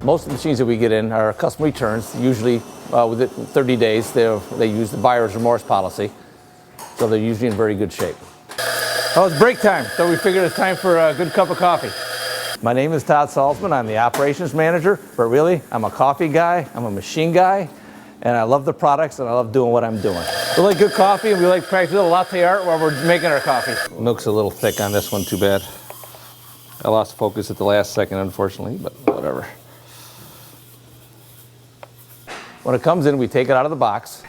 Most of the machines that we get in are custom returns. Usually within 30 days, they use the buyer's remorse policy. So they're usually in very good shape. Well, it's break time, so we figured it's time for a good cup of coffee. My name is Todd Salzman. I'm the operations manager, but really, I'm a coffee guy, I'm a machine guy, and I love the products and I love doing what I'm doing. We like good coffee and we like practice a little latte art while we're making our coffee. Milk's a little thick on this one, too bad. I lost focus at the last second, unfortunately, but whatever. When it comes in, we take it out of the box.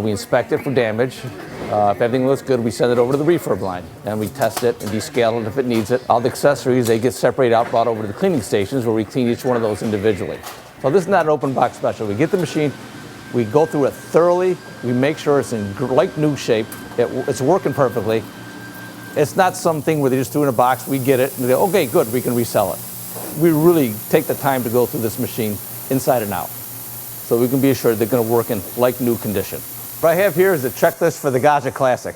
We inspect it for damage. If everything looks good, we send it over to the refurb line. And we test it and descale it if it needs it. All the accessories, they get separated out, brought over to the cleaning stations where we clean each one of those individually. So this is not an open box special. We get the machine, we go through it thoroughly, we make sure it's in like new shape, it's working perfectly. It's not something where they just threw in a box, we get it, and they go, okay, good, we can resell it. We really take the time to go through this machine inside and out. So we can be assured they're going to work in like new condition. What I have here is a checklist for the Gaja Classic.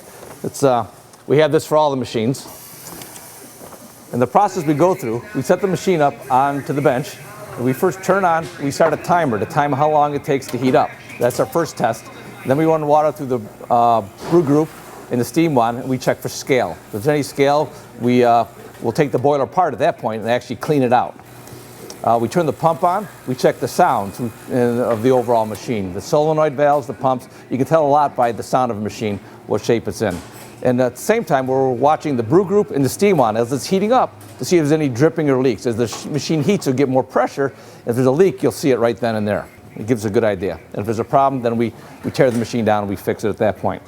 We have this for all the machines. And the process we go through, we set the machine up onto the bench. When we first turn on, we start a timer to time how long it takes to heat up. That's our first test. Then we run water through the brew group in the steam one, and we check for scale. If there's any scale, we'll take the boiler apart at that point and actually clean it out. We turn the pump on, we check the sound of the overall machine. The solenoid valves, the pumps, you can tell a lot by the sound of a machine, what shape it's in. And at the same time, we're watching the brew group and the steam on as it's heating up to see if there's any dripping or leaks. As the machine heats, you'll get more pressure. If there's a leak, you'll see it right then and there. It gives a good idea. And if there's a problem, then we tear the machine down and we fix it at that point.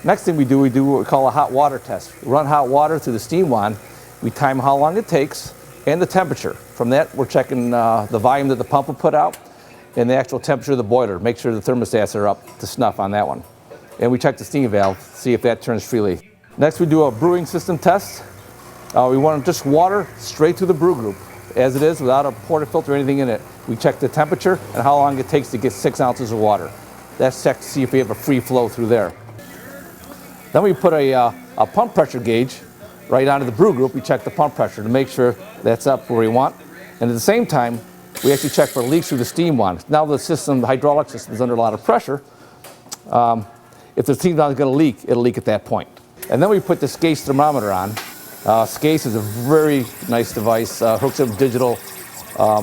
Next thing we do what we call a hot water test. We run hot water through the steam wand. We time how long it takes and the temperature. From that, we're checking the volume that the pump will put out and the actual temperature of the boiler. Make sure the thermostats are up to snuff on that one. And we check the steam valve, see if that turns freely. Next, we do a brewing system test. We want just water straight through the brew group, as it is, without a portafilter or anything in it. We check the temperature and how long it takes to get 6 ounces of water. That's checked to see if we have a free flow through there. Then we put a pump pressure gauge right onto the brew group. We check the pump pressure to make sure that's up where we want. And at the same time, we actually check for leaks through the steam wand. Now the hydraulic system is under a lot of pressure. If the steam wand is going to leak, it'll leak at that point. And then we put the SCASE thermometer on. SCASE is a very nice device, hooks up a digital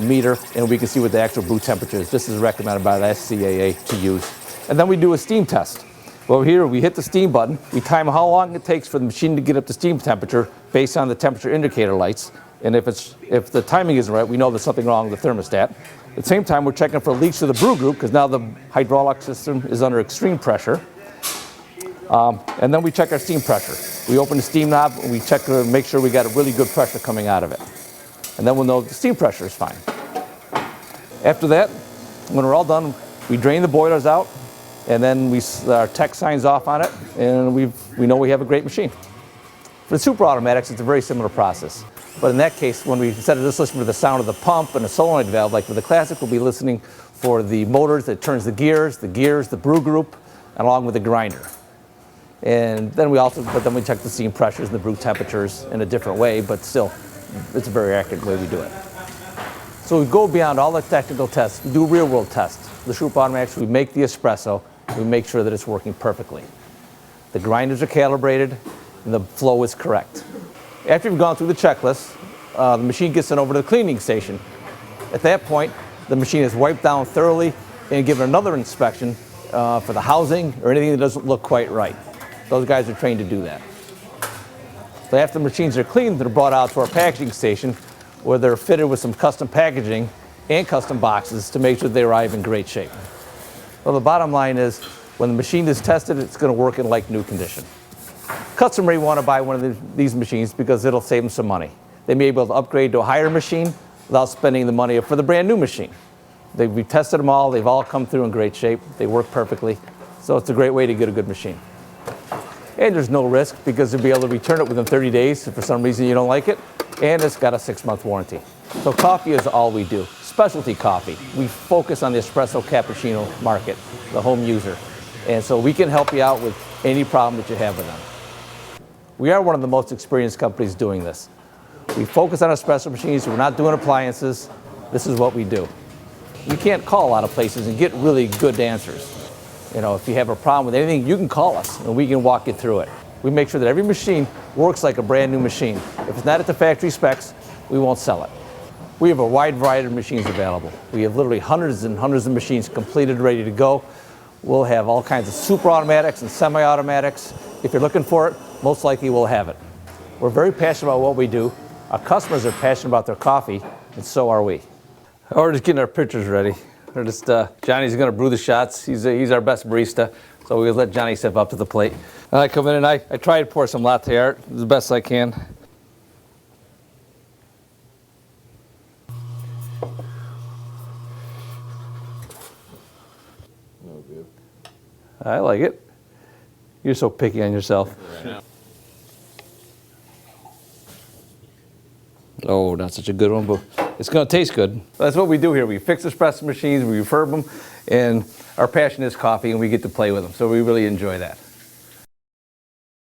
meter, and we can see what the actual brew temperature is. This is recommended by the SCAA to use. And then we do a steam test. Well, here we hit the steam button. We time how long it takes for the machine to get up to steam temperature based on the temperature indicator lights. And if the timing isn't right, we know there's something wrong with the thermostat. At the same time, we're checking for leaks to the brew group because now the hydraulic system is under extreme pressure. And then we check our steam pressure. We open the steam knob and we check to make sure we got a really good pressure coming out of it. And then we'll know the steam pressure is fine. After that, when we're all done, we drain the boilers out. And then our tech signs off on it, and we know we have a great machine. For the super automatics, it's a very similar process. But in that case, when instead of just listening to the sound of the pump and the solenoid valve, like with the Classic, we'll be listening for the motors that turns the gears, the brew group, and along with the grinder. And then we check the steam pressures and the brew temperatures in a different way, but still, it's a very accurate way we do it. So we go beyond all the technical tests. We do real-world tests. The super automatics, we make the espresso. We make sure that it's working perfectly. The grinders are calibrated and the flow is correct. After you've gone through the checklist, the machine gets sent over to the cleaning station. At that point, the machine is wiped down thoroughly and given another inspection for the housing or anything that doesn't look quite right. Those guys are trained to do that. So after the machines are cleaned, they're brought out to our packaging station where they're fitted with some custom packaging and custom boxes to make sure they arrive in great shape. Well, the bottom line is, when the machine is tested, it's going to work in like new condition. Customers may want to buy one of these machines because it'll save them some money. They may be able to upgrade to a higher machine without spending the money for the brand new machine. We've tested them all. They've all come through in great shape. They work perfectly. So it's a great way to get a good machine. And there's no risk because you'll be able to return it within 30 days if for some reason you don't like it. And it's got a 6-month warranty. So coffee is all we do. Specialty coffee. We focus on the espresso cappuccino market, the home user. And so we can help you out with any problem that you have with them. We are one of the most experienced companies doing this. We focus on espresso machines. We're not doing appliances. This is what we do. You can't call a lot of places and get really good answers. You know, if you have a problem with anything, you can call us and we can walk you through it. We make sure that every machine works like a brand new machine. If it's not at the factory specs, we won't sell it. We have a wide variety of machines available. We have literally hundreds and hundreds of machines completed, ready to go. We'll have all kinds of super automatics and semi-automatics. If you're looking for it, most likely we'll have it. We're very passionate about what we do. Our customers are passionate about their coffee, and so are we. We're just getting our pitchers ready. We're just, Johnny's gonna brew the shots. He's our best barista, so we'll let Johnny step up to the plate. And I come in and I try to pour some latte art the best I can. I like it. You're so picky on yourself. Oh, not such a good one, but it's going to taste good. That's what we do here. We fix espresso machines, we refurb them, and our passion is coffee, and we get to play with them. So we really enjoy that.